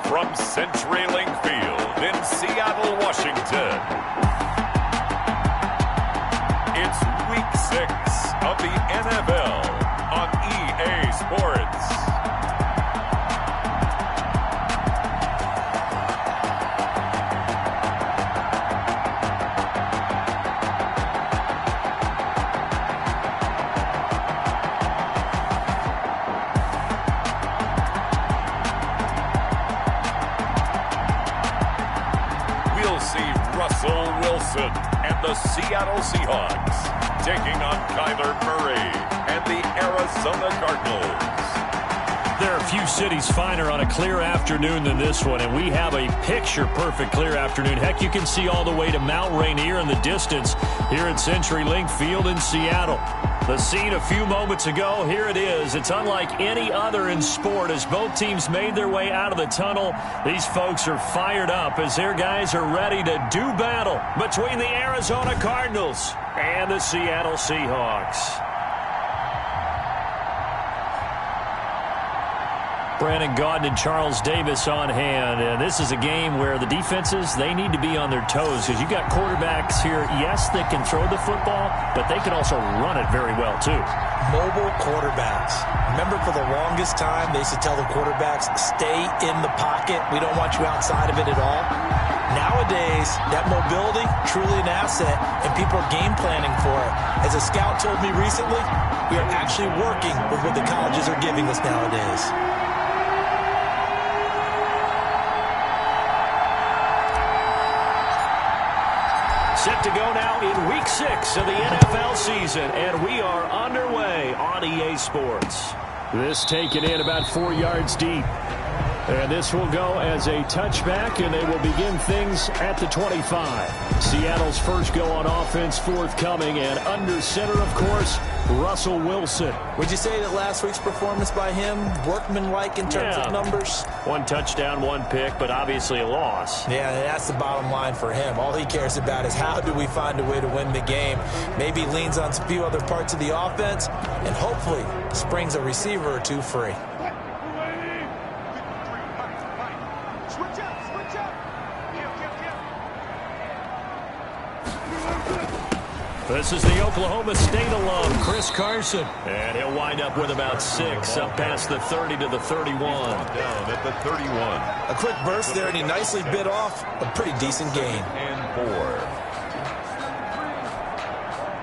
From CenturyLink Field in Seattle, Washington, it's Week 6 of the NFL on EA Sports. Russell Wilson and the Seattle Seahawks taking on Kyler Murray and the Arizona Cardinals. There are a few cities finer on a clear afternoon than this one, and we have a picture-perfect clear afternoon. Heck, you can see all the way to Mount Rainier in the distance here at CenturyLink Field in Seattle. The scene a few moments ago, here it is. It's unlike any other in sport as both teams made their way out of the tunnel. These folks are fired up as their guys are ready to do battle between the Arizona Cardinals and the Seattle Seahawks. Brandon Gaudin and Charles Davis on hand. And this is a game where the defenses, they need to be on their toes because you got quarterbacks here, yes, they can throw the football, but they can also run it very well, too. Mobile quarterbacks. Remember, for the longest time, they used to tell the quarterbacks, stay in the pocket. We don't want you outside of it at all. Nowadays, that mobility, truly an asset, and people are game planning for it. As a scout told me recently, we are actually working with what the colleges are giving us nowadays. Set to go now in Week 6 of the NFL season, and we are underway on EA Sports. This taken in about 4 yards deep. And this will go as a touchback, and they will begin things at the 25. Seattle's first go on offense forthcoming, and under center, of course, Russell Wilson. Would you say that last week's performance by him, workmanlike in terms of numbers? 1 touchdown, 1 pick, but obviously a loss. Yeah, that's the bottom line for him. All he cares about is how do we find a way to win the game. Maybe leans on a few other parts of the offense, and hopefully springs a receiver or two free. This is the Oklahoma State alum, Chris Carson. And he'll wind up with about 6, up past the 30 to the 31. Down at the 31. A quick burst there, and he nicely bit off a pretty decent gain. And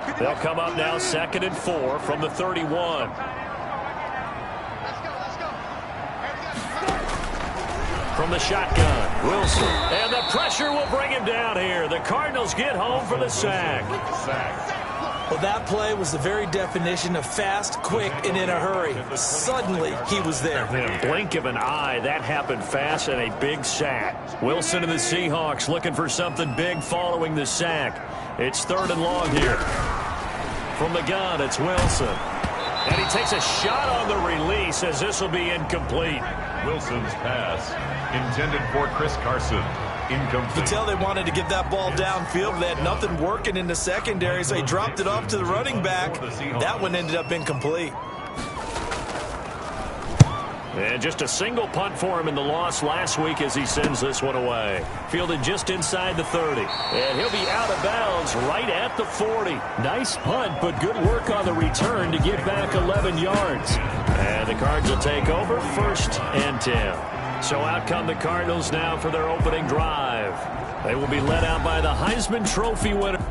4. They'll come up now 2nd and 4 from the 31. From the shotgun, Wilson. And the pressure will bring him down here. The Cardinals get home for the sack. Well, that play was the very definition of fast, quick, and in a hurry. Suddenly, he was there. In a blink of an eye, that happened fast and a big sack. Wilson and the Seahawks looking for something big following the sack. It's 3rd and long here. From the gun, it's Wilson. And he takes a shot on the release as this will be incomplete. Wilson's pass intended for Chris Carson. Incomplete. You could tell they wanted to get that ball downfield, but they had nothing working in the secondary, so they dropped it off to the running back. That one ended up incomplete. And just a single punt for him in the loss last week as he sends this one away. Fielded just inside the 30. And he'll be out of bounds right at the 40. Nice punt, but good work on the return to get back 11 yards. And the Cards will take over 1st and 10. So out come the Cardinals now for their opening drive. They will be led out by the Heisman Trophy winner.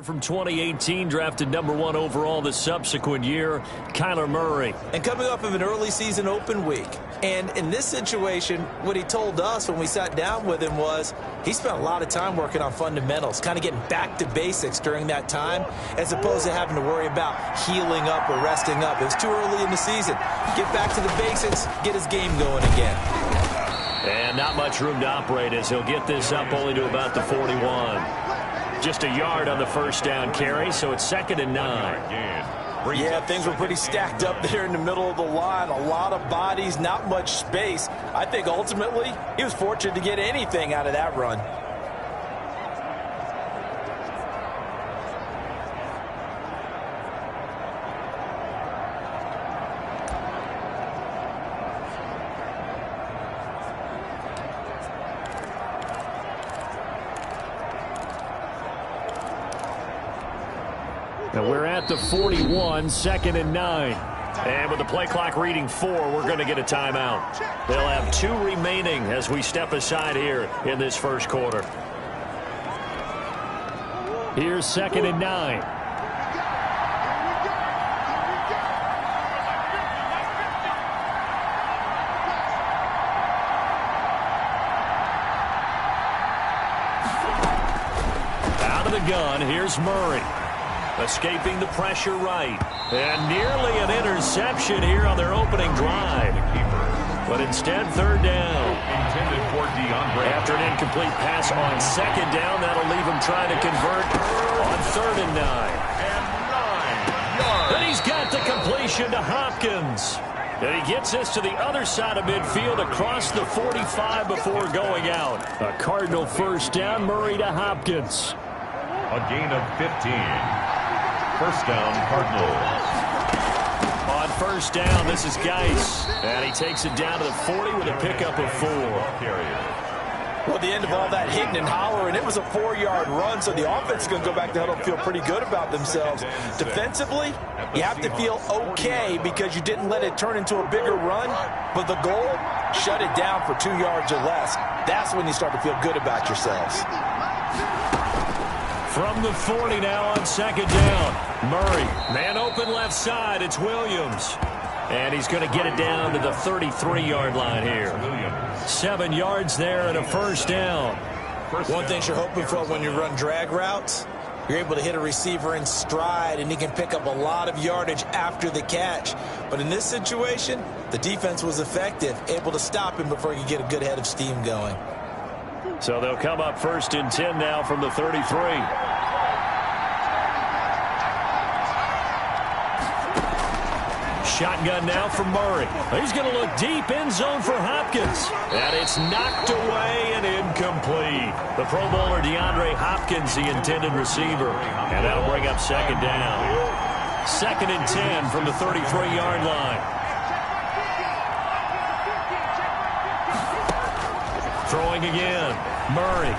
From 2018, drafted #1 overall the subsequent year, Kyler Murray. And coming off of an early season open week. And in this situation, what he told us when we sat down with him was he spent a lot of time working on fundamentals, kind of getting back to basics during that time, as opposed to having to worry about healing up or resting up. It was too early in the season. Get back to the basics, get his game going again. And not much room to operate as he'll get this up only to about the 41. just a yard on the first down carry, so it's 2nd and 9. Yeah, things were pretty stacked up there in the middle of the line. A lot of bodies, not much space. I think ultimately he was fortunate to get anything out of that run. And we're at the 41, 2nd and 9. And with the play clock reading 4, we're going to get a timeout. They'll have 2 remaining as we step aside here in this first quarter. Here's 2nd and 9. Out of the gun, here's Murray. Escaping the pressure right. And nearly an interception here on their opening drive. But instead, 3rd down. Intended for DeAndre. After an incomplete pass on 2nd down, that'll leave him trying to convert on 3rd and 9. And 9 yards. And he's got the completion to Hopkins. And he gets this to the other side of midfield across the 45 before going out. A Cardinal 1st down, Murray to Hopkins. A gain of 15. 1st down, Cardinals. On 1st down, this is Geis. And he takes it down to the 40 with a pickup of 4. Well, at the end of all that hitting and hollering, it was a 4-yard run, so the offense is going to go back to huddle and feel pretty good about themselves. Defensively, you have to feel okay because you didn't let it turn into a bigger run, but the goal, shut it down for 2 yards or less. That's when you start to feel good about yourselves. From the 40 now on 2nd down. Murray, man open left side. It's Williams. And he's going to get it down to the 33-yard line here. 7 yards there and a 1st down. One thing you're hoping for when you run drag routes, you're able to hit a receiver in stride, and he can pick up a lot of yardage after the catch. But in this situation, the defense was effective, able to stop him before he could get a good head of steam going. So they'll come up 1st and 10 now from the 33. Shotgun now for Murray. He's going to look deep end zone for Hopkins. And it's knocked away and incomplete. The Pro Bowler DeAndre Hopkins, the intended receiver. And that'll bring up 2nd down. 2nd and 10 from the 33-yard line. Throwing again. Murray.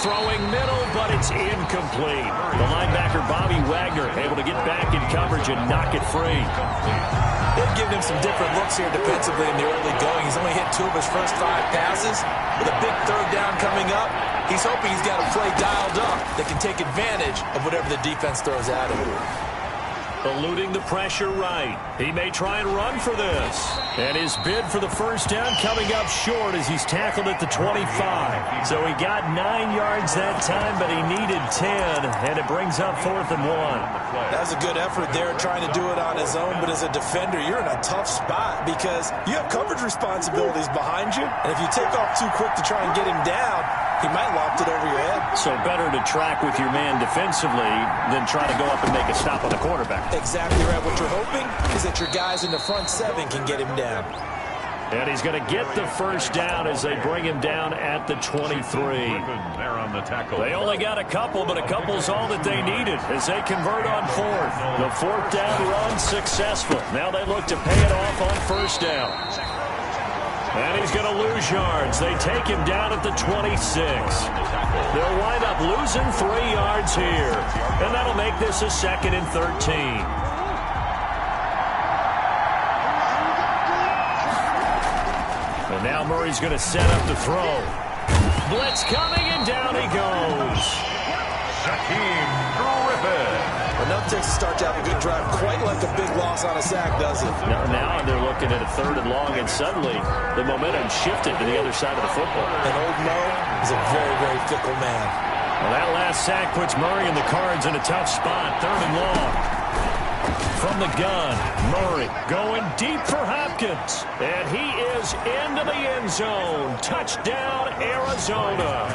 Throwing middle, but it's incomplete. The linebacker, Bobby Wagner, able to get back in coverage and knock it free. They've given him some different looks here defensively in the early going. He's only hit 2 of his first 5 passes. With a big 3rd down coming up, he's hoping he's got a play dialed up that can take advantage of whatever the defense throws at him. Eluding the pressure right. He may try and run for this. And his bid for the 1st down coming up short as he's tackled at the 25. So he got 9 yards that time, but he needed 10, and it brings up 4th and 1. That was a good effort there trying to do it on his own, but as a defender, you're in a tough spot because you have coverage responsibilities behind you, and if you take off too quick to try and get him down, he might loft it over your head. So better to track with your man defensively than try to go up and make a stop on the quarterback. Exactly right. What you're hoping is that your guys in the front 7 can get him down. And he's going to get the 1st down as they bring him down at the 23. There on the tackle. They only got a couple, but a couple's all that they needed as they convert on 4th. The 4th down run successful. Now they look to pay it off on 1st down. And he's going to lose yards. They take him down at the 26. They'll wind up losing 3 yards here. And that'll make this a 2nd and 13. And now Murray's going to set up the throw. Blitz coming, and down he goes. Shaquem Griffin. Well, nothing takes a start to have a good drive quite like a big loss on a sack, does it? Now they're looking at a 3rd and long, and suddenly the momentum shifted to the other side of the football. And old Mo is a very, very fickle man. Well, that last sack puts Murray and the Cards in a tough spot. 3rd and long. From the gun, Murray going deep for Hopkins. And he is into the end zone. Touchdown, Arizona.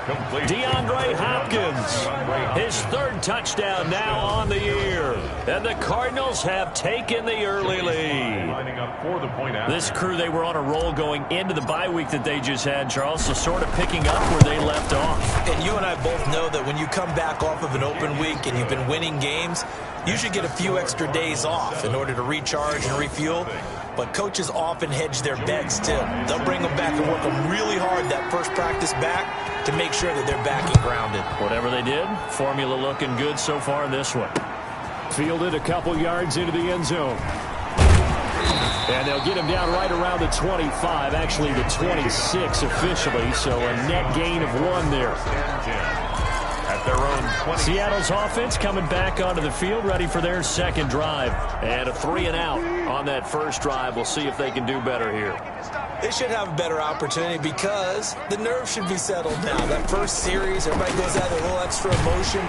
DeAndre Hopkins, his third touchdown now on the year. And the Cardinals have taken the early lead. This crew, they were on a roll going into the bye week that they just had, Charles, so sort of picking up where they left off. And you and I both know that when you come back off of an open week and you've been winning games, you should get a few extra days off in order to recharge and refuel. But coaches often hedge their bets, too. They'll bring them back and work them really hard that first practice back to make sure that they're back and grounded. Whatever they did, formula looking good so far in this one. Fielded a couple yards into the end zone. And they'll get him down right around the 25, actually the 26 officially, so a net gain of 1 there. At their own 20. Seattle's offense coming back onto the field, ready for their second drive. And a 3-and-out on that first drive. We'll see if they can do better here. They should have a better opportunity because the nerves should be settled now. That first series, everybody goes out with a little extra emotion.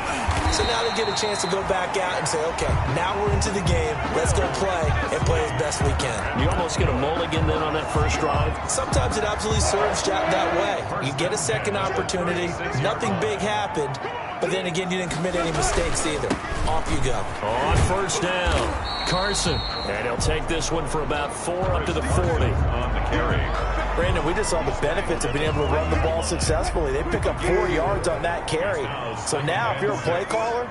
So now they get a chance to go back out and say, okay, now we're into the game. Let's go play and play as best we can. You almost get a mulligan then on that first drive? Sometimes it absolutely serves that way. You get a second opportunity. Nothing big happened. But then again, you didn't commit any mistakes either. Off you go. On first down, Carson. And he'll take this one for about 4 up to the 40. On the carry. Brandon, we just saw the benefits of being able to run the ball successfully. They pick up 4 yards on that carry. So now, if you're a play caller,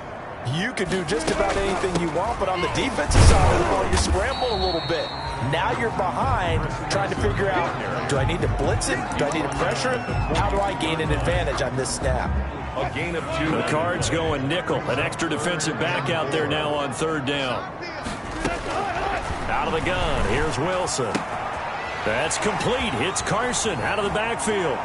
you can do just about anything you want. But on the defensive side of the ball, you scramble a little bit. Now you're behind, trying to figure out, do I need to blitz him? Do I need to pressure him? How do I gain an advantage on this snap? A gain of 2. The Cards going nickel. An extra defensive back out there now on third down. Out of the gun. Here's Wilson. That's complete. Hits Carson out of the backfield.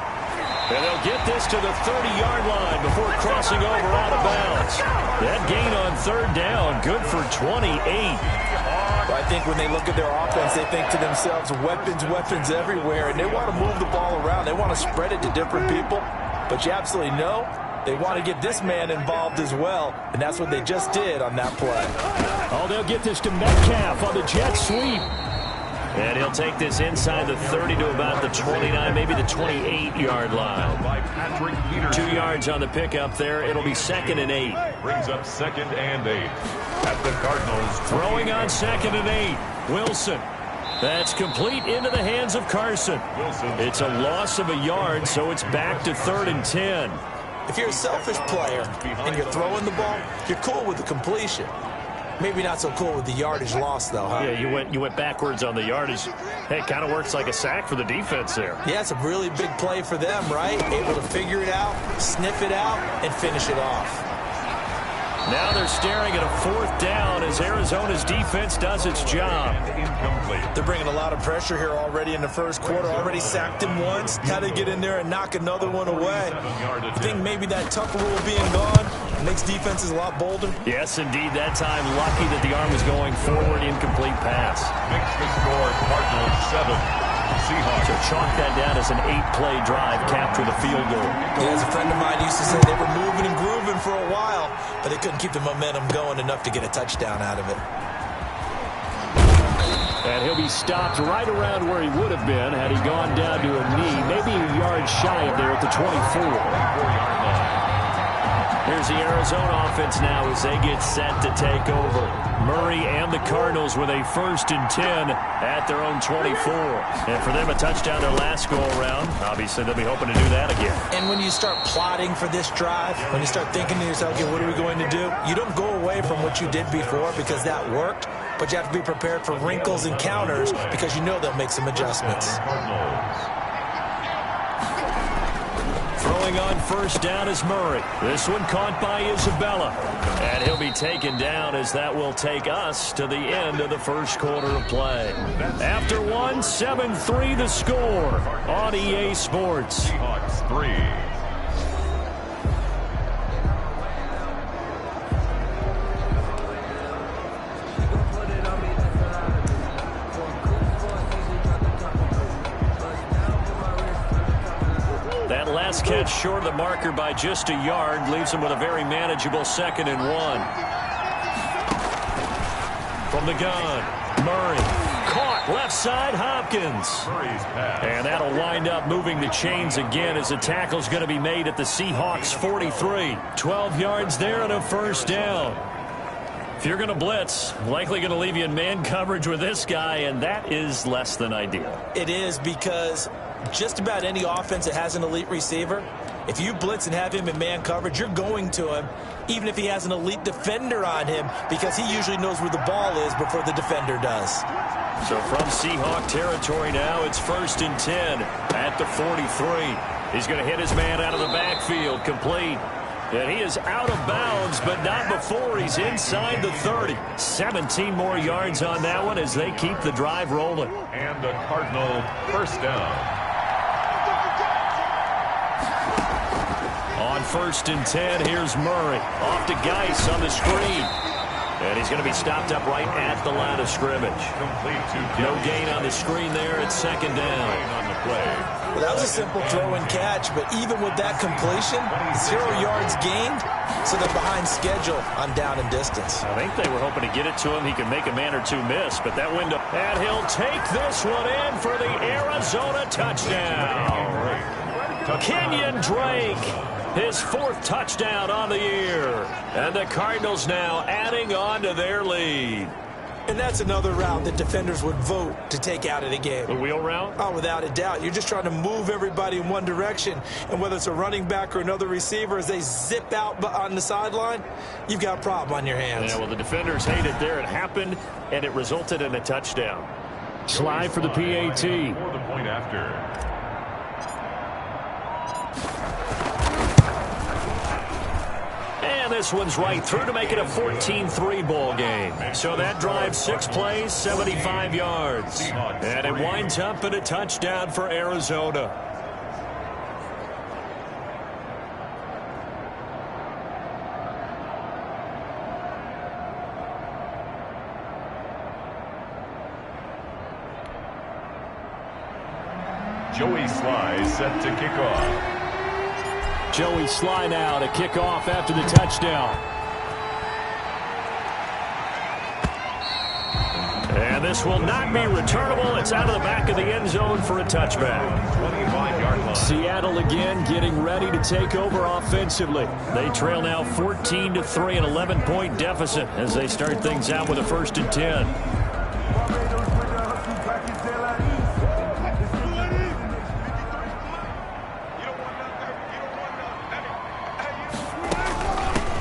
And they'll get this to the 30-yard line before crossing over out of bounds. That gain on third down, good for 28. Well, I think when they look at their offense, they think to themselves, weapons everywhere, and they want to move the ball around. They want to spread it to different people. But you absolutely know they want to get this man involved as well, and that's what they just did on that play. Oh, they'll get this to Metcalf on the jet sweep. And he'll take this inside the 30 to about the 29, maybe the 28-yard line. 2 yards on the pickup there. It'll be 2nd and 8. Brings up 2nd and 8 at the Cardinals. Throwing on 2nd and 8. Wilson. That's complete into the hands of Carson. It's a loss of a yard, so it's back to 3rd and 10. If you're a selfish player and you're throwing the ball, you're cool with the completion. Maybe not so cool with the yardage loss, though, huh? Yeah, you went backwards on the yardage. Hey, it kind of works like a sack for the defense there. Yeah, it's a really big play for them, right? Able to figure it out, sniff it out, and finish it off. Now they're staring at a 4th down as Arizona's defense does its job. Incomplete. They're bringing a lot of pressure here already in the first quarter. Already sacked him once. How to get in there and knock another one away. I think maybe that tuck rule being gone makes defenses a lot bolder. Yes, indeed. That time, lucky that the arm was going forward. Incomplete pass. Makes the score Cardinals 7. Seahawks. So chalk that down as an 8-play drive, capture the field goal. Yeah, as a friend of mine used to say, they were moving and grooving for a while, but they couldn't keep the momentum going enough to get a touchdown out of it. And he'll be stopped right around where he would have been had he gone down to a knee, maybe a yard shy of there at the 24. Here's the Arizona offense now as they get set to take over. Murray and the Cardinals with a 1st and 10 at their own 24. And for them, a touchdown their last go-around. Obviously, they'll be hoping to do that again. And when you start plotting for this drive, when you start thinking to yourself, okay, what are we going to do? You don't go away from what you did before because that worked, but you have to be prepared for wrinkles and counters because you know they'll make some adjustments. Throwing on first down is Murray. This one caught by Isabella. And he'll be taken down as that will take us to the end of the first quarter of play. After 7-3 the score on EA Sports. Seahawks 3. Last catch short of the marker by just a yard leaves him with a very manageable 2nd and 1. From the gun, Murray caught Left side, Hopkins. And that'll wind up moving the chains again as the tackle's going to be made at the Seahawks 43. 12 yards there and a first down. If you're going to blitz, likely going to leave you in man coverage with this guy, and that is less than ideal. It is, because just about any offense that has an elite receiver, if you blitz and have him in man coverage, you're going to him, even if he has an elite defender on him, because he usually knows where the ball is before the defender does. So from Seahawk territory now, it's 1st and 10 at the 43. He's going to hit his man out of the backfield, complete. And he is out of bounds, but not before he's inside the 30. 17 more yards on that one as they keep the drive rolling. And the Cardinal first down. On 1st and 10, here's Murray. Off to Geis on the screen. And he's going to be stopped up right at the line of scrimmage. No gain on the screen there at 2nd down. On the play. Well, that was a simple throw and catch, but even with that completion, 0 yards gained, so they're behind schedule on down and distance. I think they were hoping to get it to him. He could make a man or two miss, but that window. And he'll take this one in for the Arizona touchdown. Kenyon Drake, his 4th touchdown on the year. And the Cardinals now adding on to their lead. And that's another route that defenders would vote to take out of the game. The wheel route? Oh, without a doubt. You're just trying to move everybody in one direction. And whether it's a running back or another receiver, as they zip out on the sideline, you've got a problem on your hands. Yeah, well, the defenders hate it there. It happened, and it resulted in a touchdown. Slide for the PAT. For the point after. And this one's right through to make it a 14-3 ball game. So that drive, 6 plays, 75 yards. And it winds up in a touchdown for Arizona. Joey Sly set to kick off. Joey Sly now to kick off after the touchdown. And this will not be returnable. It's out of the back of the end zone for a touchback. 25-yard line. Seattle again getting ready to take over offensively. They trail now 14-3, an 11-point deficit as they start things out with a 1st and 10.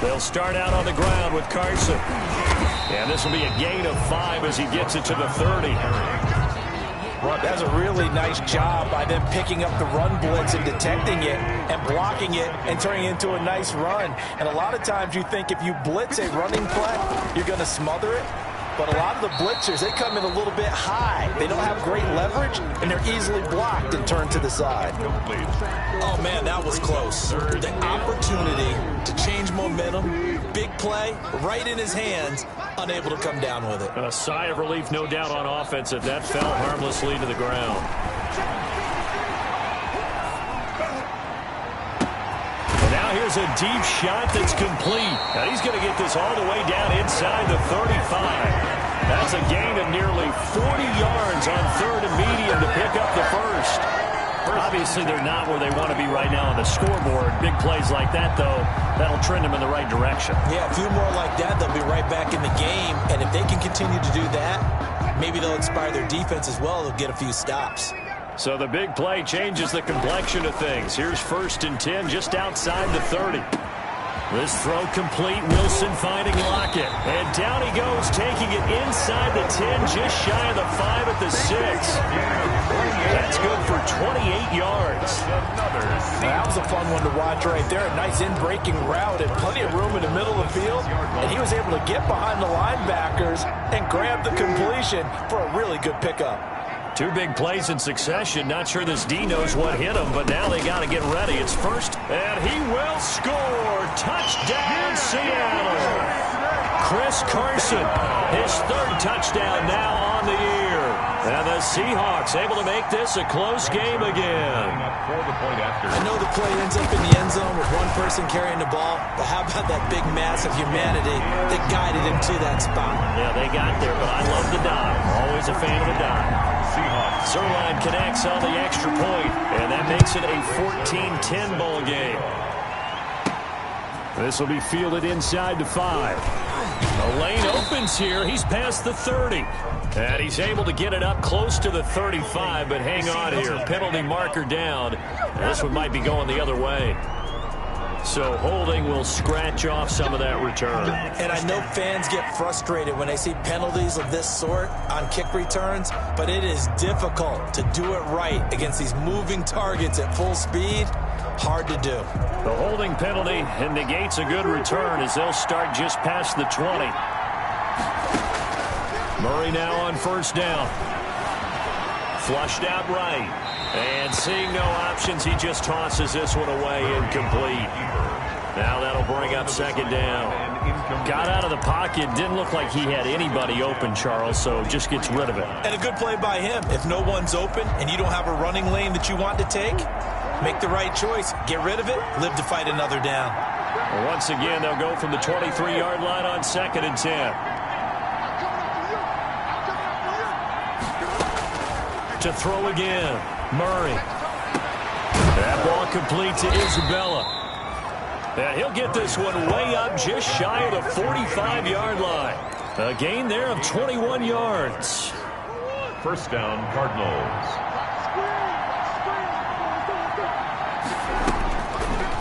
They'll start out on the ground with Carson. And this will be a gain of 5 as he gets it to the 30. That's a really nice job by them picking up the run blitz and detecting it and blocking it and turning it into a nice run. And a lot of times you think if you blitz a running play, you're going to smother it. But a lot of the blitzers, they come in a little bit high. They don't have great leverage, and they're easily blocked and turned to the side. Oh, man, that was close. The opportunity to change momentum, big play, right in his hands, unable to come down with it. A sigh of relief, no doubt, on offense if that fell harmlessly to the ground. And now here's a deep shot that's complete. Now he's going to get this all the way down inside the 35. That's a gain of nearly 40 yards on 3rd and medium to pick up the first. Obviously, they're not where they want to be right now on the scoreboard. Big plays like that, though, that'll trend them in the right direction. Yeah, a few more like that, they'll be right back in the game. And if they can continue to do that, maybe they'll inspire their defense as well. They'll get a few stops. So the big play changes the complexion of things. Here's 1st and 10 just outside the 30. This throw complete. Wilson finding Lockett. And down he goes, taking it inside the 10, just shy of the 5 at the 6. That's good for 28 yards. That was a fun one to watch right there. A nice in-breaking route and plenty of room in the middle of the field. And he was able to get behind the linebackers and grab the completion for a really good pickup. 2 big plays in succession. Not sure this D knows what hit him, but now they got to get ready. It's first, and he will score. Touchdown, Seattle. Chris Carson. His third touchdown now on the year. And the Seahawks able to make this a close game again. I know the play ends up in the end zone with one person carrying the ball, but how about that big mass of humanity that guided him to that spot? Yeah, they got there, but I love the dive. Always a fan of the dive. Zerline connects on the extra point, and that makes it a 14-10 ball game. This will be fielded inside the 5. The lane opens here. He's past the 30. And he's able to get it up close to the 35, but hang on here. Penalty marker down. This one might be going the other way. So holding will scratch off some of that return. And I know fans get frustrated when they see penalties of this sort on kick returns, but it is difficult to do it right against these moving targets at full speed. Hard to do. The holding penalty negates a good return as they'll start just past the 20. Murray now on first down. Flushed out right. And seeing no options, he just tosses this one away incomplete. Now that'll bring up second down. Got out of the pocket. Didn't look like he had anybody open, Charles, so just gets rid of it. And a good play by him. If no one's open and you don't have a running lane that you want to take, make the right choice. Get rid of it. Live to fight another down. Well, once again, they'll go from the 23-yard line on 2nd and 10. To throw again. Murray. That ball complete to Isabella. And he'll get this one way up just shy of the 45-yard line. A gain there of 21 yards. First down, Cardinals.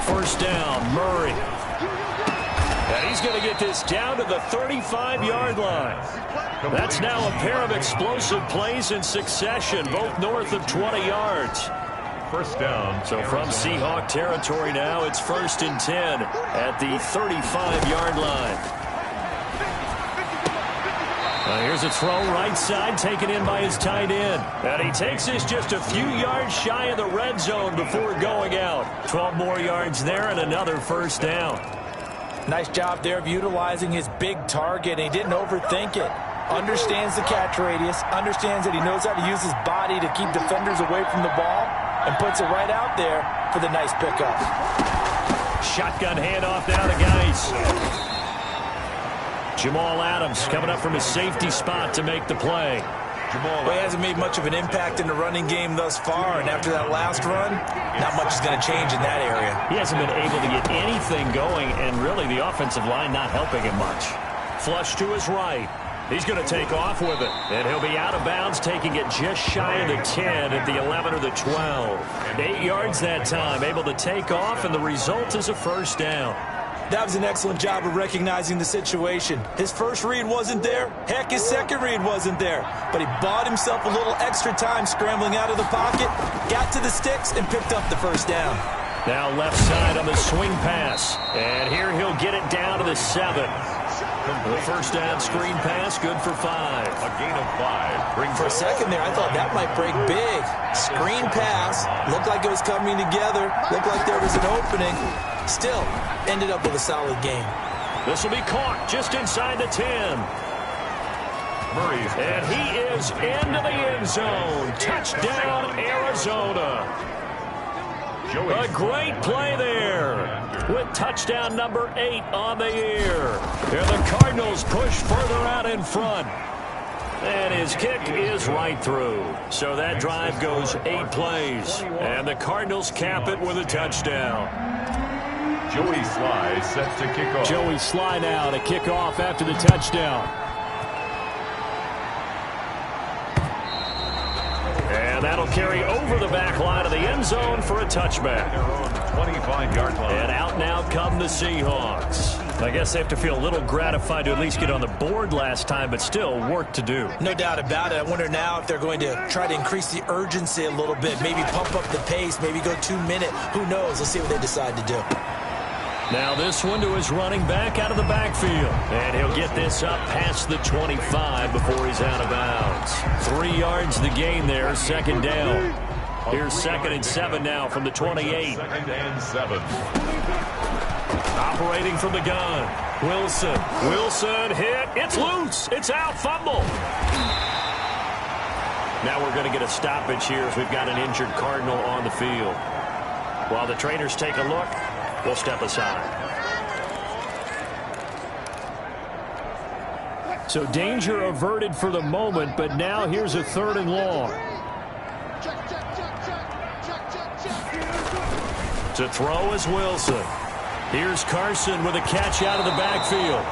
First down, Murray. And he's going to get this down to the 35-yard line. That's now a pair of explosive plays in succession, both north of 20 yards. First down. So from Seahawk territory now, it's 1st and 10 at the 35-yard line. Here's a throw right side taken in by his tight end. And he takes this just a few yards shy of the red zone before going out. 12 more yards there and another first down. Nice job there of utilizing his big target. He didn't overthink it. Understands the catch radius. Understands that he knows how to use his body to keep defenders away from the ball. And puts it right out there for the nice pickup. Shotgun handoff now to Geis. Jamal Adams coming up from his safety spot to make the play. Well, he hasn't made much of an impact in the running game thus far, and after that last run, not much is going to change in that area. He hasn't been able to get anything going, and really the offensive line not helping him much. Flush to his right. He's going to take off with it, and he'll be out of bounds, taking it just shy of the 10 at the 11 or the 12. 8 yards that time, able to take off, and the result is a first down. That was an excellent job of recognizing the situation. His first read wasn't there. Heck, his second read wasn't there. But he bought himself a little extra time scrambling out of the pocket, got to the sticks, and picked up the first down. Now left side on the swing pass. And here he'll get it down to the 7. The first down screen pass, good for 5. A gain of 5. For a second there, I thought that might break big. Screen pass, looked like it was coming together, looked like there was an opening. Still, ended up with a solid game. This will be caught just inside the 10. Murray's and he is into the end zone. Touchdown, Arizona. A great play there with touchdown number 8 on the year. Here the Cardinals push further out in front. And his kick is right through. So that drive goes 8 plays. And the Cardinals cap it with a touchdown. Joey Sly set to kick off. Joey Sly now to kick off after the touchdown. And that'll carry over the back line of the end zone for a touchback. 25-yard line. And out now come the Seahawks. I guess they have to feel a little gratified to at least get on the board last time, but still work to do. No doubt about it. I wonder now if they're going to try to increase the urgency a little bit, maybe pump up the pace, maybe go 2-minute. Who knows? Let's see what they decide to do. Now this one to his running back out of the backfield. And he'll get this up past the 25 before he's out of bounds. 3 yards the gain there, second down. Here's 2nd and 7 now from the 28. 2nd and 7. operating from the gun. Wilson hit. It's loose. It's out. Fumble. Now we're going to get a stoppage here as we've got an injured Cardinal on the field. While the trainers take a look, we'll step aside. So danger averted for the moment, but now here's a 3rd and long. To throw is Wilson. Here's Carson with a catch out of the backfield.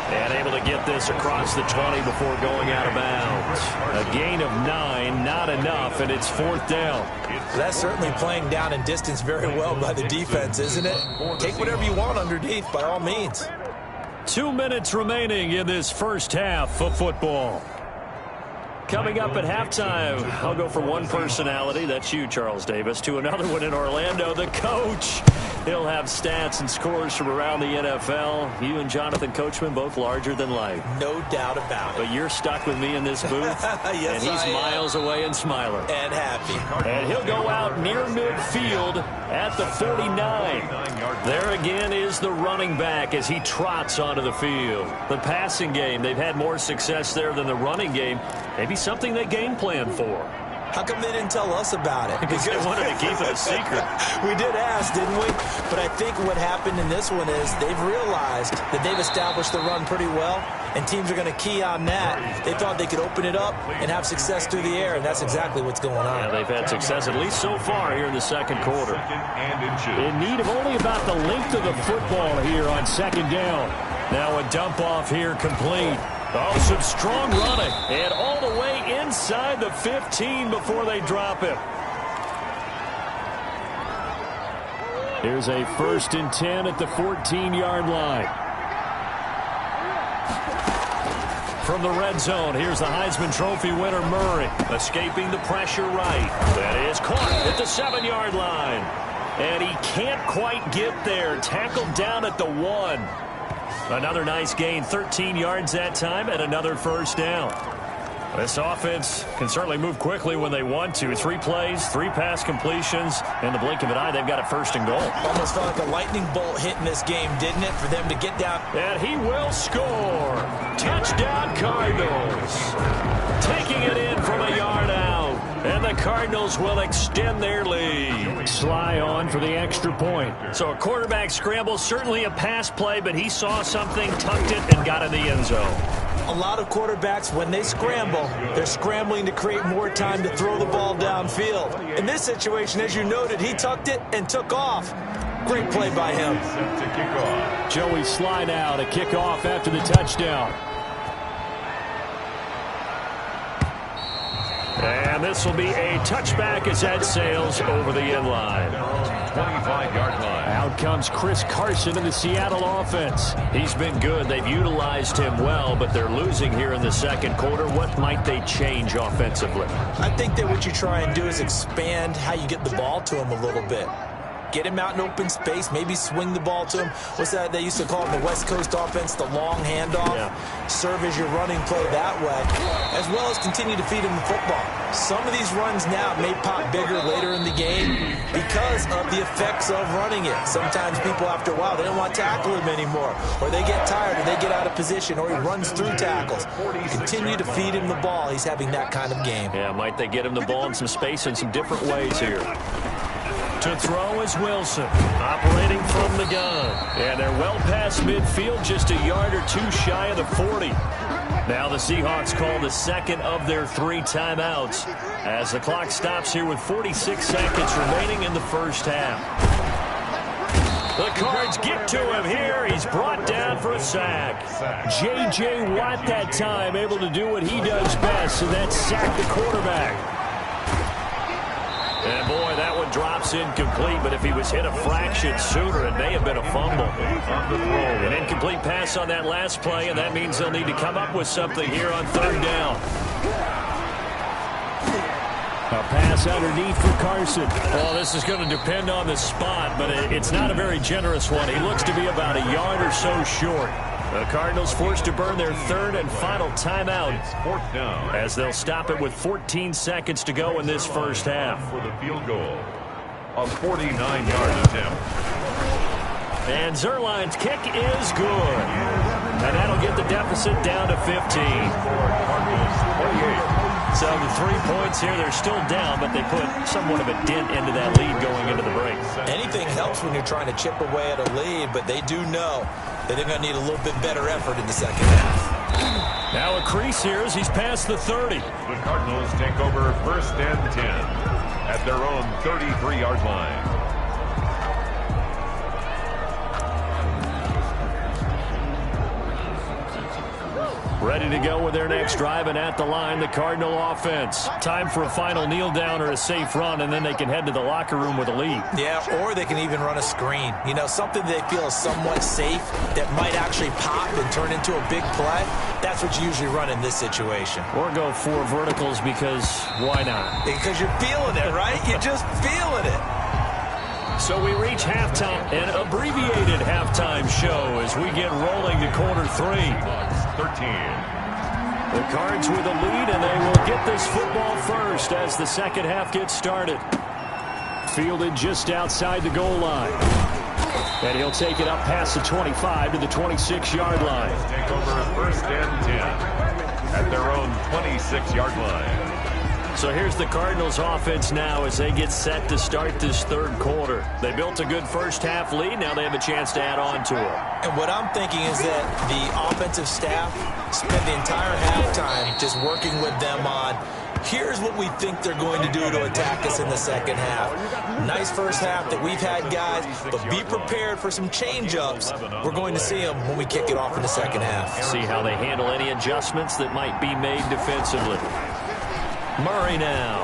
And able to get this across the 20 before going out of bounds. A gain of 9, not enough, and it's 4th down. That's certainly playing down in distance very well by the defense, isn't it? Take whatever you want underneath, by all means. 2 minutes remaining in this first half of football. Coming up at halftime, I'll go from one personality, that's you, Charles Davis, to another one in Orlando, the coach. He'll have stats and scores from around the NFL. You and Jonathan Coachman, both larger than life. No doubt about it. But you're stuck with me in this booth, yes, and he's miles away and smiling. And happy. And he'll go out near midfield at the 49. There again is the running back as he trots onto the field. The passing game, they've had more success there than the running game. Maybe something they game plan for. How come they didn't tell us about it? Because they wanted to keep it a secret. We did ask, didn't we? But I think what happened in this one is they've realized that they've established the run pretty well, and teams are going to key on that. They thought they could open it up and have success through the air, and that's exactly what's going on. Yeah, they've had success, at least so far, here in the second quarter. In need of only about the length of the football here on 2nd down. Now a dump off here complete. Oh, some strong running. And all the way inside the 15 before they drop him. Here's a 1st and 10 at the 14-yard line. From the red zone, here's the Heisman Trophy winner, Murray. Escaping the pressure right. That is caught at the 7-yard line. And he can't quite get there. Tackled down at the 1. Another nice gain, 13 yards that time, and another 1st down. This offense can certainly move quickly when they want to. 3 plays, 3 pass completions. In the blink of an eye, they've got a 1st and goal. Almost felt like a lightning bolt hit in this game, didn't it, for them to get down? And he will score. Touchdown, Cardinals. Taking it in from a yard out. And the Cardinals will extend their lead. Sly on for the extra point. So a quarterback scramble, certainly a pass play, but he saw something, tucked it, and got in the end zone. A lot of quarterbacks, when they scramble, they're scrambling to create more time to throw the ball downfield. In this situation, as you noted, he tucked it and took off. Great play by him. Joey Sly now to kick off after the touchdown. And this will be a touchback as that sails over the end line. 25-yard line. Out comes Chris Carson in the Seattle offense. He's been good. They've utilized him well, but they're losing here in the second quarter. What might they change offensively? I think that what you try and do is expand how you get the ball to him a little bit. Get him out in open space, maybe swing the ball to him. What's that they used to call it in the West Coast offense, the long handoff? Yeah. Serve as your running play that way, as well as continue to feed him the football. Some of these runs now may pop bigger later in the game because of the effects of running it. Sometimes people, after a while, they don't want to tackle him anymore, or they get tired, or they get out of position, or he runs through tackles. Continue to feed him the ball. He's having that kind of game. Yeah, might they get him the ball in some space in some different ways here. To throw is Wilson, operating from the gun. And they're well past midfield, just a yard or 2 shy of the 40. Now the Seahawks call the second of their 3 timeouts as the clock stops here with 46 seconds remaining in the first half. The Cards get to him here. He's brought down for a sack. J.J. Watt that time able to do what he does best, and that's sack the quarterback. And boy, that one drops incomplete, but if he was hit a fraction sooner, it may have been a fumble. An incomplete pass on that last play, and that means they'll need to come up with something here on 3rd down. A pass underneath for Carson. Well, this is going to depend on the spot, but it's not a very generous one. He looks to be about a yard or so short. The Cardinals forced to burn their 3rd and final timeout as they'll stop it with 14 seconds to go in this first half. For the field goal, a 49-yard attempt. And Zerline's kick is good. And that'll get the deficit down to 15. So the 3 points here, they're still down, but they put somewhat of a dent into that lead going into the break. Anything helps when you're trying to chip away at a lead, but they do know that they're going to need a little bit better effort in the second half. Now a crease here as he's past the 30. The Cardinals take over 1st and 10 at their own 33-yard line. Ready to go with their next drive, and at the line, the Cardinal offense. Time for a final kneel down or a safe run, and then they can head to the locker room with a lead. Yeah, or they can even run a screen. You know, something they feel is somewhat safe that might actually pop and turn into a big play. That's what you usually run in this situation. Or go 4 verticals because why not? Because you're feeling it, right? You're just feeling it. So we reach halftime, an abbreviated halftime show as we get rolling to quarter 3. 13. The Cards with a lead, and they will get this football first as the second half gets started. Fielded just outside the goal line. And he'll take it up past the 25 to the 26-yard line. Take over 1st and 10 at their own 26-yard line. So here's the Cardinals offense now as they get set to start this third quarter. They built a good first half lead. Now they have a chance to add on to it. And what I'm thinking is that the offensive staff spent the entire halftime just working with them on, here's what we think they're going to do to attack us in the second half. Nice first half that we've had, guys, but be prepared for some change-ups. We're going to see them when we kick it off in the second half. See how they handle any adjustments that might be made defensively. Murray now.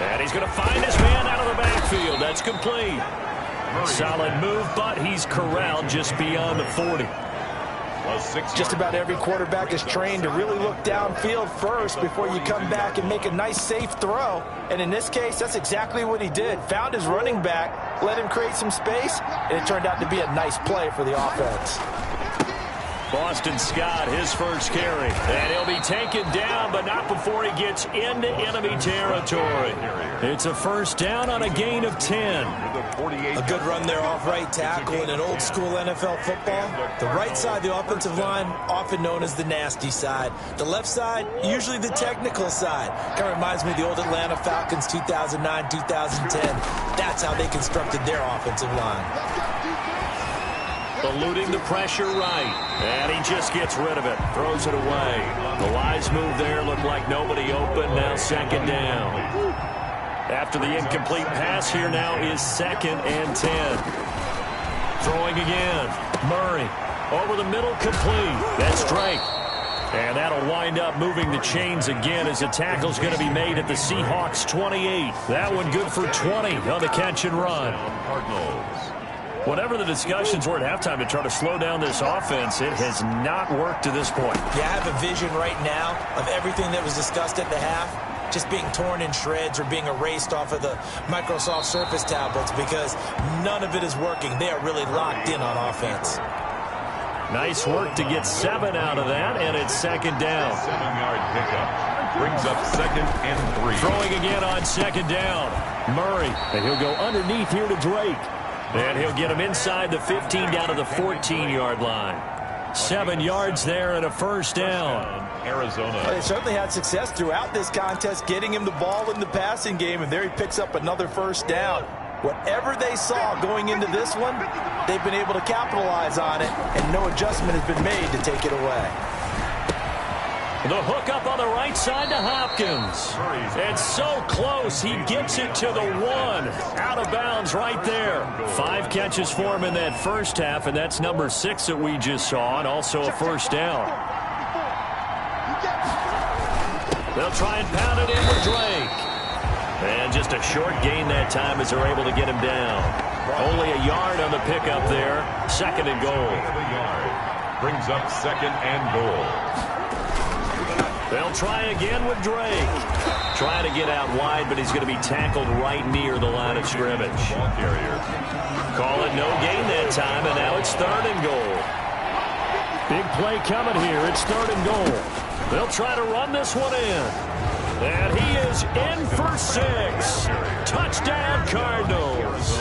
And he's going to find his man out of the backfield. That's complete. Solid move, but he's corralled just beyond the 40. Just about every quarterback is trained to really look downfield first before you come back and make a nice, safe throw. And in this case, that's exactly what he did. Found his running back, let him create some space, and it turned out to be a nice play for the offense. Boston Scott, his first carry. And he'll be taken down, but not before he gets into enemy territory. It's a first down on a gain of 10. A good run there off right tackle in an old-school NFL football. The right side, the offensive line, often known as the nasty side. The left side, usually the technical side. Kind of reminds me of the old Atlanta Falcons 2009, 2010. That's how they constructed their offensive line. Eluding the pressure right. And he just gets rid of it. Throws it away. The wise move there looked like nobody open. Now second down. After the incomplete pass, here now is 2nd and 10. Throwing again. Murray. Over the middle, complete. That's Drake. And that'll wind up moving the chains again as the tackle's going to be made at the Seahawks 28. That one good for 20 on the catch and run. Whatever the discussions were at halftime to try to slow down this offense, it has not worked to this point. Yeah, I have a vision right now of everything that was discussed at the half just being torn in shreds or being erased off of the Microsoft Surface tablets because none of it is working. They are really locked in on offense. Nice work to get 7 out of that, and it's second down. 7-yard pickup brings up 2nd and 3. Throwing again on second down. Murray, and he'll go underneath here to Drake. And he'll get him inside the 15 down to the 14-yard line. 7 yards there and a first down. Arizona. Well, they certainly had success throughout this contest getting him the ball in the passing game, and there he picks up another first down. Whatever they saw going into this one, they've been able to capitalize on it, and no adjustment has been made to take it away. The hook up on the right side to Hopkins. It's so close, he gets it to the 1. Out of bounds right there. 5 catches for him in that first half, and that's number 6 that we just saw, and also a first down. They'll try and pound it in with Drake. And just a short gain that time as they're able to get him down. Only a yard on the pickup there. 2nd and goal. Brings up 2nd and goal. They'll try again with Drake. Trying to get out wide, but he's going to be tackled right near the line of scrimmage. Ball carrier. Call it no gain that time, and now it's 3rd and goal. Big play coming here. It's 3rd and goal. They'll try to run this one in. And he is in for 6. Touchdown, Cardinals.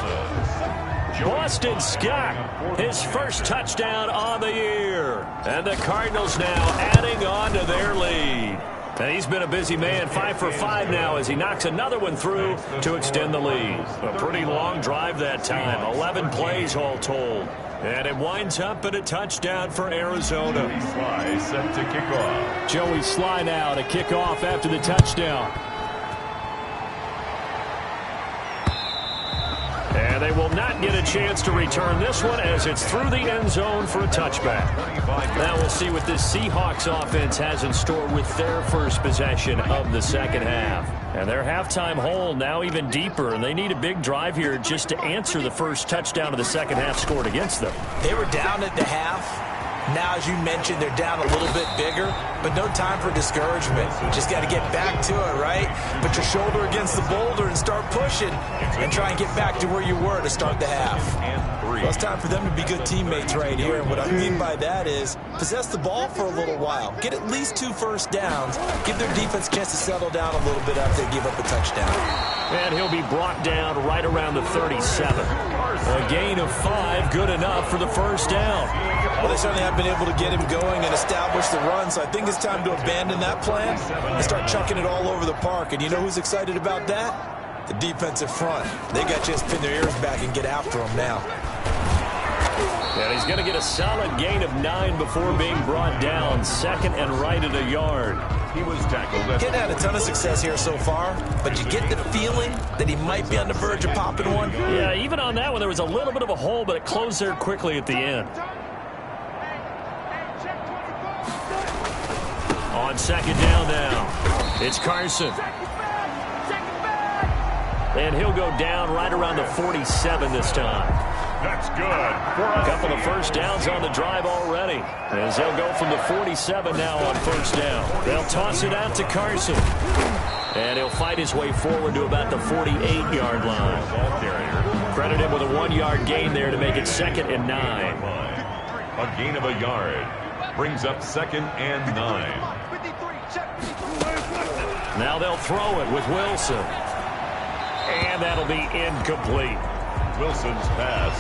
Boston Scott, his first touchdown on the year. And the Cardinals now adding on to their lead. And he's been a busy man, 5 for 5 now as he knocks another one through to extend the lead. A pretty long drive that time, 11 plays all told. And it winds up in a touchdown for Arizona. Sly set to kick off. Joey Sly now to kick off after the touchdown. And they will not get a chance to return this one as it's through the end zone for a touchback. Now we'll see what this Seahawks offense has in store with their first possession of the second half. And their halftime hole now even deeper, and they need a big drive here just to answer the first touchdown of the second half scored against them. They were down at the half. Now, as you mentioned, they're down a little bit bigger, but no time for discouragement. Just got to get back to it, right? Put your shoulder against the boulder and start pushing and try and get back to where you were to start the half. Well, it's time for them to be good teammates right here, and what I mean by that is possess the ball for a little while. Get at least 2 first downs. Give their defense a chance to settle down a little bit after they give up a touchdown. And he'll be brought down right around the 37. A gain of 5, good enough for the first down. Well, they certainly have been able to get him going and establish the run, so I think it's time to abandon that plan and start chucking it all over the park. And you know who's excited about that? The defensive front. They got to just pin their ears back and get after him now. And he's going to get a solid gain of 9 before being brought down. Second and right at a yard. He was tackled. Getting had a ton of success here so far, but you get the feeling that he might be on the verge of popping one. Yeah, even on that one, there was a little bit of a hole, but it closed there quickly at the end. On second down now, it's Carson. And he'll go down right around the 47 this time. That's good. A couple of first downs on the drive already, as they'll go from the 47 now on first down. They'll toss it out to Carson. And he'll fight his way forward to about the 48-yard line. Credit him with a 1-yard gain there to make it 2nd and 9. A gain of a yard brings up 2nd and 9. Now they'll throw it with Wilson. And that'll be incomplete. Wilson's pass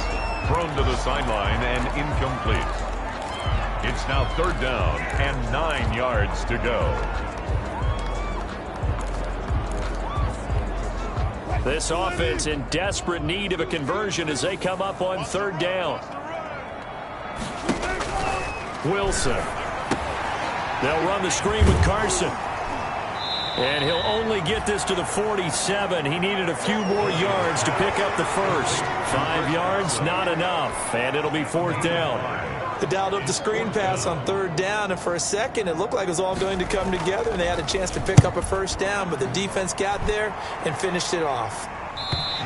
thrown to the sideline and incomplete. It's now 3rd down and 9 yards to go. This offense in desperate need of a conversion as they come up on 3rd down. Wilson. They'll run the screen with Carson. And he'll only get this to the 47. He needed a few more yards to pick up the first. 5 yards, not enough. And it'll be 4th down. They dialed up the screen pass on 3rd down, and for a second it looked like it was all going to come together, and they had a chance to pick up a first down, but the defense got there and finished it off.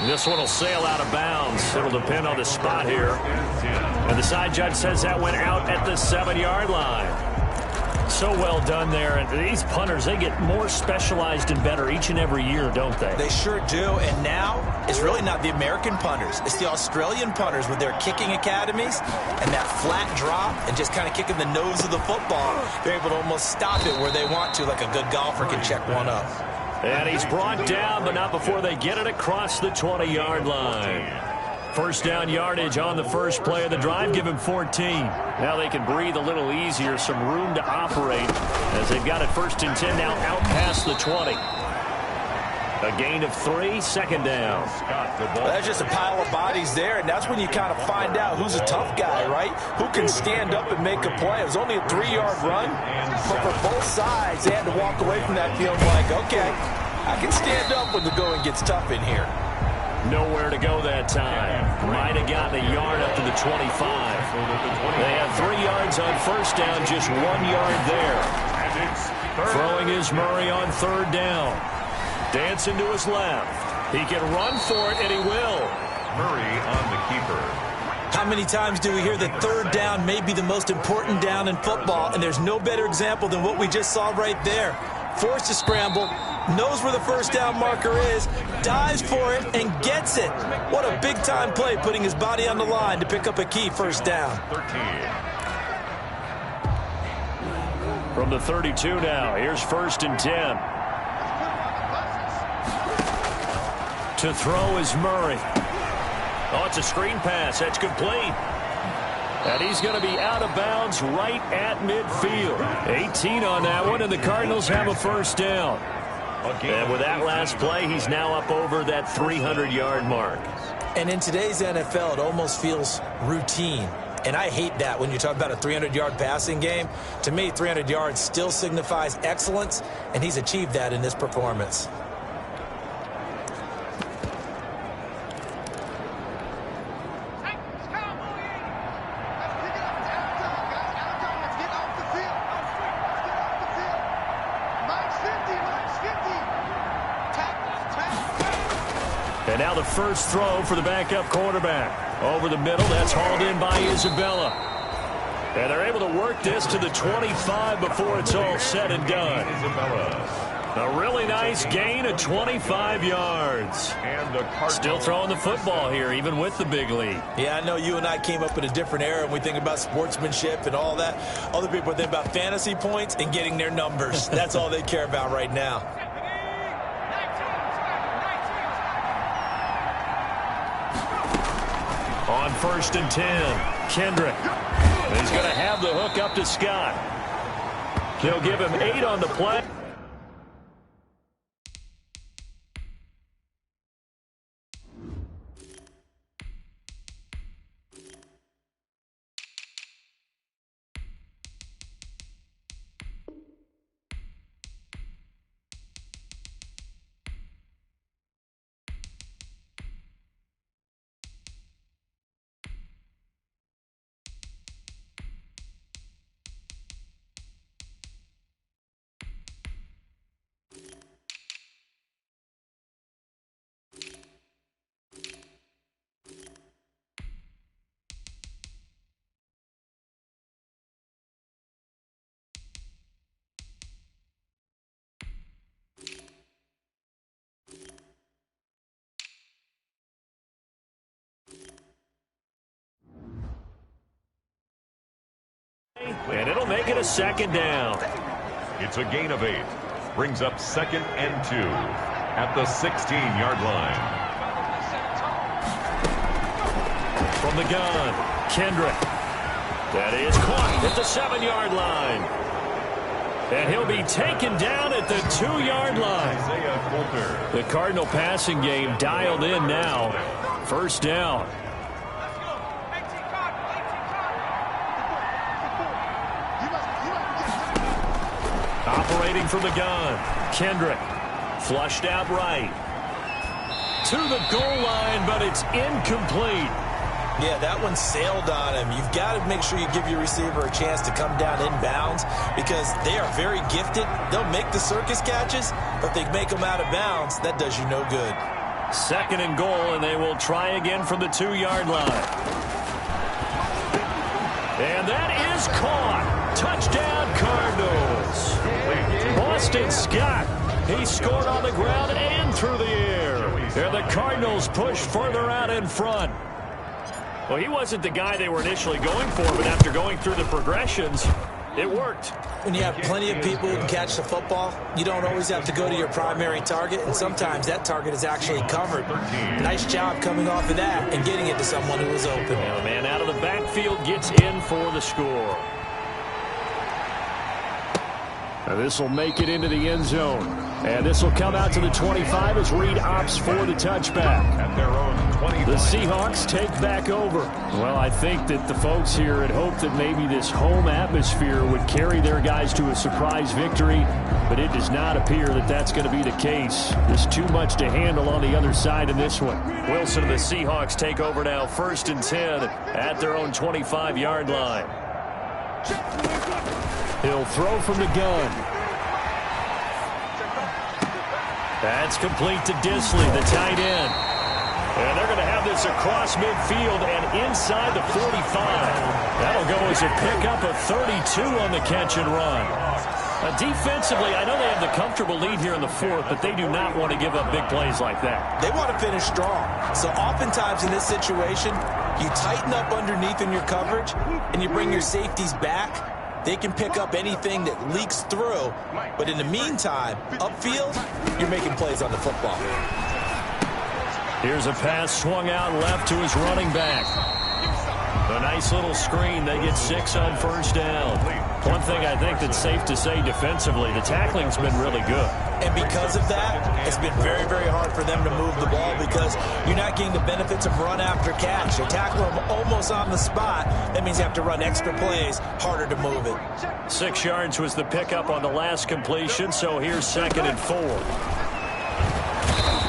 This one will sail out of bounds. It'll depend on the spot here. And the side judge says that went out at the 7-yard line. So well done there. And these punters, they get more specialized and better each and every year, don't they? They sure do. And now it's really not the American punters. It's the Australian punters with their kicking academies and that flat drop and just kind of kicking the nose of the football. They're able to almost stop it where they want to, like a good golfer can check one up. And he's brought down, but not before they get it across the 20-yard line. First down yardage on the first play of the drive. Give him 14. Now they can breathe a little easier. Some room to operate as they've got it 1st and 10 now out past the 20. A gain of 3, 2nd down. Well, that's just a pile of bodies there, and that's when you kind of find out who's a tough guy, right? Who can stand up and make a play. It was only a 3-yard run, but for both sides, they had to walk away from that feeling like, okay, I can stand up when the going gets tough in here. Nowhere to go that time. Might have gotten a yard up to the 25. They have 3 yards on first down, just 1 yard there. Throwing is Murray on 3rd down. Dancing to his left. He can run for it, and he will. Murray on the keeper. How many times do we hear that 3rd down may be the most important down in football, and there's no better example than what we just saw right there. Forced to scramble, knows where the first down marker is, dives for it, and gets it. What a big-time play, putting his body on the line to pick up a key first down. 13. From the 32 now, here's 1st and 10. To throw is Murray. Oh, it's a screen pass. That's complete. And he's going to be out of bounds right at midfield. 18 on that one, and the Cardinals have a first down. And with that last play, he's now up over that 300-yard mark. And in today's NFL, it almost feels routine. And I hate that when you talk about a 300-yard passing game. To me, 300 yards still signifies excellence, and he's achieved that in this performance. And now the first throw for the backup quarterback. Over the middle, that's hauled in by Isabella. And they're able to work this to the 25 before it's all said and done. A really nice gain of 25 yards. Still throwing the football here, even with the big lead. Yeah, I know you and I came up in a different era when we think about sportsmanship and all that. Other people think about fantasy points and getting their numbers. That's all they care about right now. On 1st and 10, Kendrick. He's going to have the hook up to Scott. They'll give him 8 on the play. And it'll make it a second down. It's a gain of 8. Brings up 2nd and 2 at the 16-yard line. From the gun, Kendrick. That is caught at the 7-yard line. And he'll be taken down at the 2-yard line. The Cardinal passing game dialed in now. First down. Operating from the gun, Kendrick. Flushed out right. To the goal line, but it's incomplete. Yeah, that one sailed on him. You've got to make sure you give your receiver a chance to come down inbounds because they are very gifted. They'll make the circus catches, but they make them out of bounds. That does you no good. 2nd and goal, and they will try again from the 2-yard line. And that is caught. Touchdown, Cardinals. Boston Scott. He scored on the ground and through the air. And the Cardinals push further out in front. Well, he wasn't the guy they were initially going for, but after going through the progressions, it worked. When you have plenty of people who can catch the football, you don't always have to go to your primary target, and sometimes that target is actually covered. Nice job coming off of that and getting it to someone who was open. And the man out of the backfield gets in for the score. Now this will make it into the end zone. And this will come out to the 25 as Reed opts for the touchback. At their own 25. The Seahawks take back over. Well, I think that the folks here had hoped that maybe this home atmosphere would carry their guys to a surprise victory, but it does not appear that that's going to be the case. There's too much to handle on the other side in this one. Wilson and the Seahawks take over now 1st and 10 at their own 25-yard line. He'll throw from the gun. That's complete to Disley, the tight end. And they're going to have this across midfield and inside the 45. That'll go as a pickup of 32 on the catch and run. Defensively, I know they have the comfortable lead here in the 4th, but they do not want to give up big plays like that. They want to finish strong. So oftentimes in this situation, you tighten up underneath in your coverage and you bring your safeties back. They can pick up anything that leaks through. But in the meantime, upfield, you're making plays on the football. Here's a pass swung out left to his running back. A nice little screen. They get 6 on first down. One thing I think that's safe to say defensively, the tackling's been really good. And because of that, it's been very, very hard for them to move the ball because you're not getting the benefits of run after catch. They tackle them almost on the spot. That means you have to run extra plays, harder to move it. 6 yards was the pickup on the last completion, so here's 2nd and 4.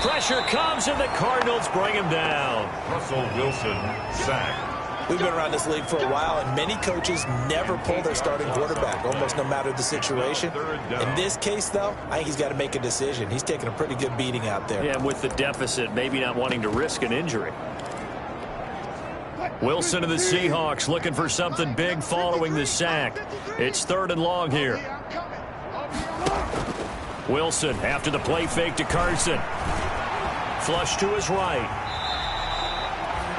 Pressure comes, and the Cardinals bring him down. Russell Wilson, sacked. We've been around this league for a while, and many coaches never pull their starting quarterback, almost no matter the situation. In this case, though, I think he's got to make a decision. He's taking a pretty good beating out there. Yeah, with the deficit, maybe not wanting to risk an injury. Wilson of the Seahawks looking for something big following the sack. It's 3rd and long here. Wilson after the play fake to Carson. Flush to his right.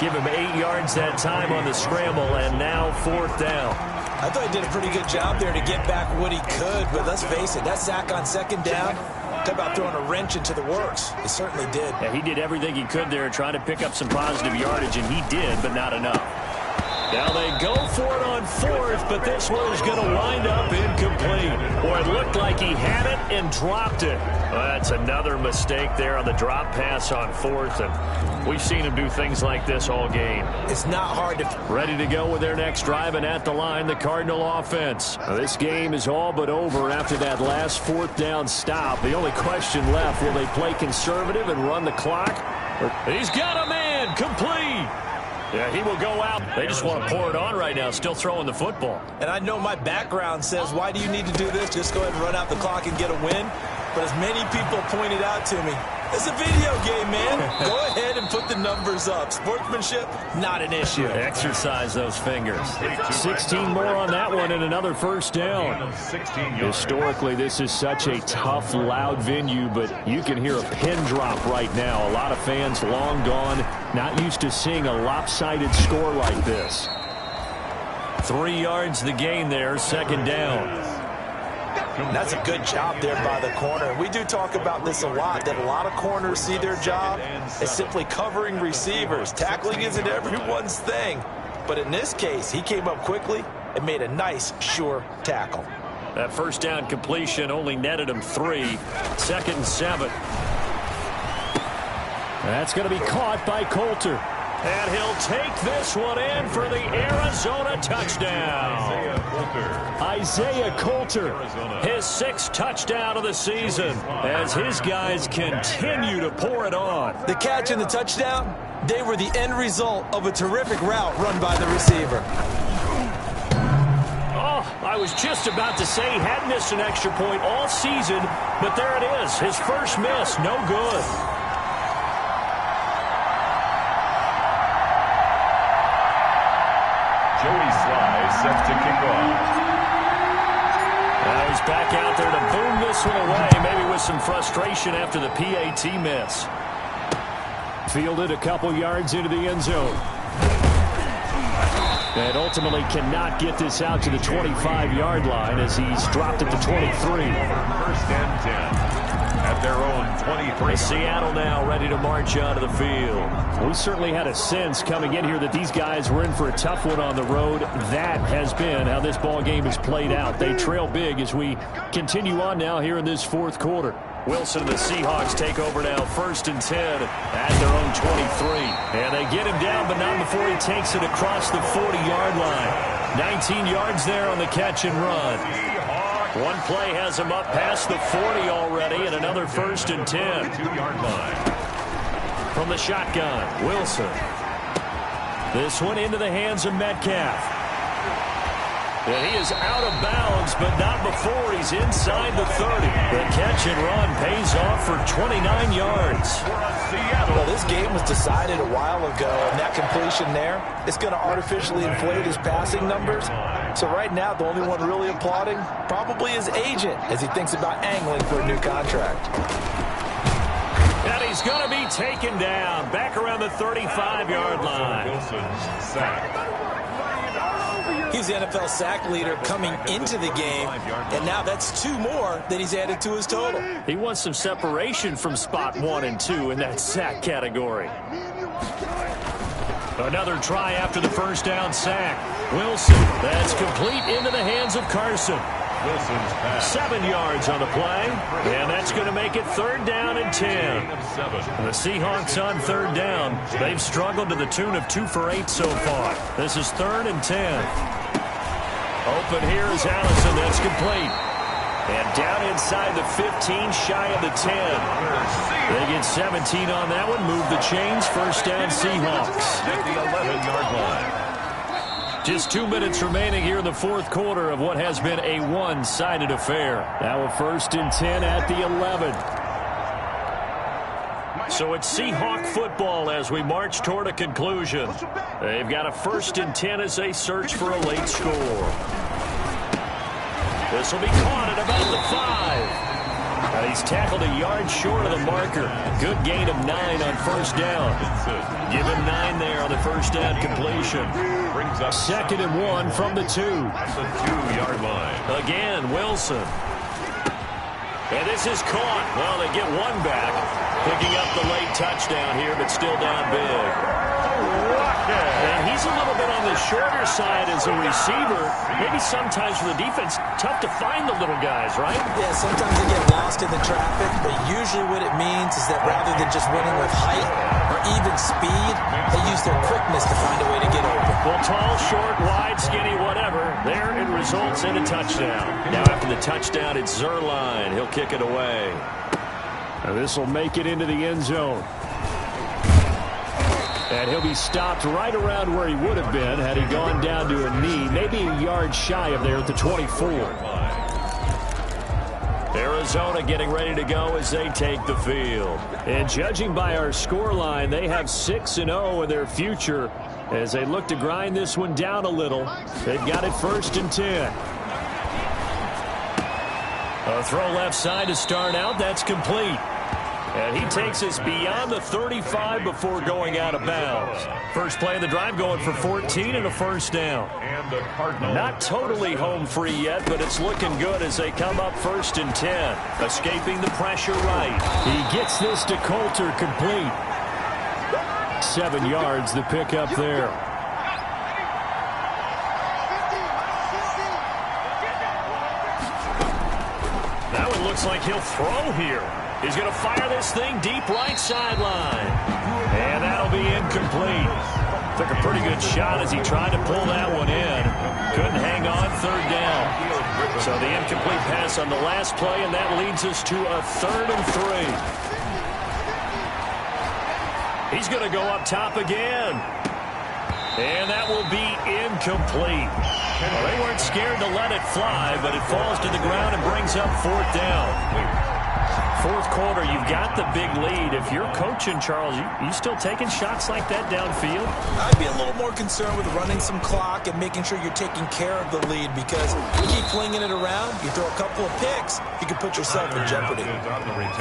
Give him 8 yards that time on the scramble, and now 4th down. I thought he did a pretty good job there to get back what he could, but let's face it, that sack on 2nd down, talk about throwing a wrench into the works. He certainly did. Yeah, he did everything he could there trying to pick up some positive yardage, and he did, but not enough. Now they go for it on 4th, but this one is going to wind up incomplete. Or it looked like he had it and dropped it. Well, that's another mistake there on the drop pass on 4th, and we've seen him do things like this all game. It's not hard to... Ready to go with their next drive, and at the line, the Cardinal offense. Now, this game is all but over after that last 4th down stop. The only question left, will they play conservative and run the clock? He's got a man, complete. Yeah, he will go out. They just want to pour it on right now, still throwing the football. And I know my background says, why do you need to do this? Just go ahead and run out the clock and get a win. But as many people pointed out to me, it's a video game, man. Go ahead and put the numbers up. Sportsmanship, not an issue. Exercise those fingers. 16 more on that one and another 1st down. Historically, this is such a tough, loud venue, but you can hear a pin drop right now. A lot of fans long gone, not used to seeing a lopsided score like this. 3 yards the gain there, 2nd down. That's a good job there by the corner. We do talk about this a lot, that a lot of corners see their job as simply covering receivers. Tackling isn't everyone's thing. But in this case, he came up quickly and made a nice, sure tackle. That 1st down completion only netted him 3. 2nd and 7. That's going to be caught by Coulter. And he'll take this one in for the Arizona touchdown. Isaiah Coulter, his 6th touchdown of the season as his guys continue to pour it on. The catch and the touchdown, they were the end result of a terrific route run by the receiver. Oh, I was just about to say he hadn't missed an extra point all season, but there it is, his first miss, no good. Set to kick off. He's back out there to boom this one away, maybe with some frustration after the PAT miss. Fielded a couple yards into the end zone. And ultimately cannot get this out to the 25-yard line as he's dropped at the 23. 1st and 10. At their own 23. Seattle now ready to march onto the field. We certainly had a sense coming in here that these guys were in for a tough one on the road. That has been how this ball game has played out. They trail big as we continue on now here in this 4th quarter. Wilson and the Seahawks take over now, 1st and 10 at their own 23. And they get him down, but not before he takes it across the 40-yard line. 19 yards there on the catch and run. One play has him up past the 40 already, and another 1st and 10. 2-yard line. From the shotgun, Wilson. This one into the hands of Metcalf. And he is out of bounds, but not before he's inside the 30. The catch and run pays off for 29 yards. Well, this game was decided a while ago, and that completion there, it's going to artificially inflate his passing numbers. So right now, the only one really applauding probably his agent as he thinks about angling for a new contract. And he's going to be taken down back around the 35-yard line. Wilson sacked. He's the NFL sack leader coming into the game, and now that's 2 more that he's added to his total. He wants some separation from spot 1 and 2 in that sack category. Another try after the first down sack. Wilson, that's complete into the hands of Carson. 7 yards on the play, and that's going to make it 3rd down and 10. The Seahawks on 3rd down. They've struggled to the tune of 2 for 8 so far. This is 3rd and 10. Open here is Allison. That's complete. And down inside the 15, shy of the 10. They get 17 on that one. Move the chains. First down, Seahawks. At the 11-yard line. Just 2 minutes remaining here in the 4th quarter of what has been a one-sided affair. Now a 1st and 10 at the 11. So it's Seahawk football as we march toward a conclusion. They've got a 1st and 10 as they search for a late score. This will be caught at about the 5. He's tackled a yard short of the marker. Good gain of 9 on first down. Give him 9 there on the first down completion. 2nd and 1 from the 2. At the 2-yard line. Again, Wilson. And this is caught. Well, they get 1 back. Picking up the late touchdown here, but still down big. And he's a little bit on the shorter side as a receiver. Maybe sometimes for the defense, tough to find the little guys, right? Yeah, sometimes they get lost in the traffic, but usually what it means is that rather than just winning with height or even speed, they use their quickness to find a way to get open. Well, tall, short, wide, skinny, whatever. There it results in a touchdown. Now after the touchdown, it's Zerline. He'll kick it away. Now this will make it into the end zone. And he'll be stopped right around where he would have been had he gone down to a knee, maybe a yard shy of there at the 24. Arizona getting ready to go as they take the field. And judging by our scoreline, they have 6-0 in their future as they look to grind this one down a little. They've got it 1st and 10. A throw left side to start out. That's complete. And he takes us beyond the 35 before going out of bounds. First play of the drive going for 14 and a first down. Not totally home free yet, but it's looking good as they come up 1st and 10. Escaping the pressure right. He gets this to Coulter complete. 7 yards the pickup there. That one looks like he'll throw here. He's going to fire this thing deep right sideline. And that'll be incomplete. Took a pretty good shot as he tried to pull that one in. Couldn't hang on 3rd down. So the incomplete pass on the last play, and that leads us to a 3rd and 3. He's going to go up top again. And that will be incomplete. Well, they weren't scared to let it fly, but it falls to the ground and brings up 4th down. 4th quarter, you've got the big lead. If you're coaching, Charles, you still taking shots like that downfield? I'd be a little more concerned with running some clock and making sure you're taking care of the lead, because you keep flinging it around, you throw a couple of picks, you can put yourself in jeopardy.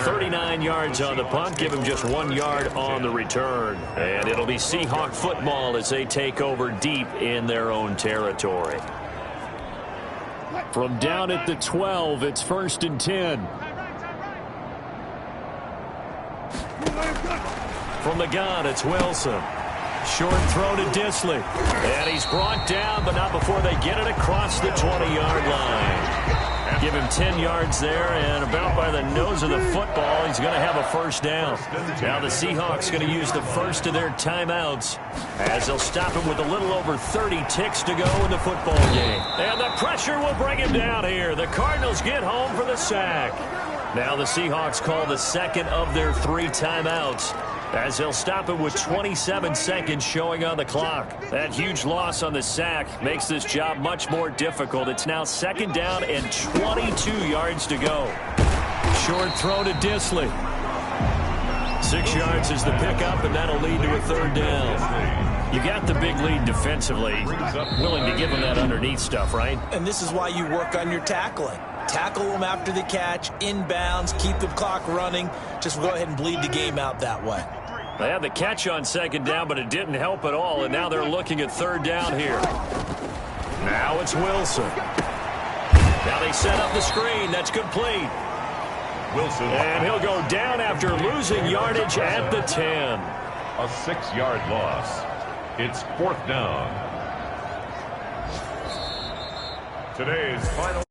39 yards on the punt, give him just 1 yard on the return. And it'll be Seahawk football as they take over deep in their own territory. From down at the 12, it's 1st and 10. From the gun, it's Wilson. Short throw to Disley. And he's brought down, but not before they get it across the 20-yard line. Give him 10 yards there, and about by the nose of the football, he's going to have a first down. Now the Seahawks going to use the first of their timeouts as they'll stop him with a little over 30 ticks to go in the football game. And the pressure will bring him down here. The Cardinals get home for the sack. Now the Seahawks call the second of their 3 timeouts as they'll stop it with 27 seconds showing on the clock. That huge loss on the sack makes this job much more difficult. It's now 2nd down and 22 yards to go. Short throw to Disley. 6 yards is the pickup, and that'll lead to a 3rd down. You got the big lead defensively. Willing to give them that underneath stuff, right? And this is why you work on your tackling. Tackle them after the catch, inbounds, keep the clock running. Just go ahead and bleed the game out that way. They had the catch on 2nd down, but it didn't help at all, and now they're looking at 3rd down here. Now it's Wilson. Now they set up the screen. That's complete. Wilson. And he'll go down after losing yardage at the 10. A 6-yard loss. It's 4th down. Today's final.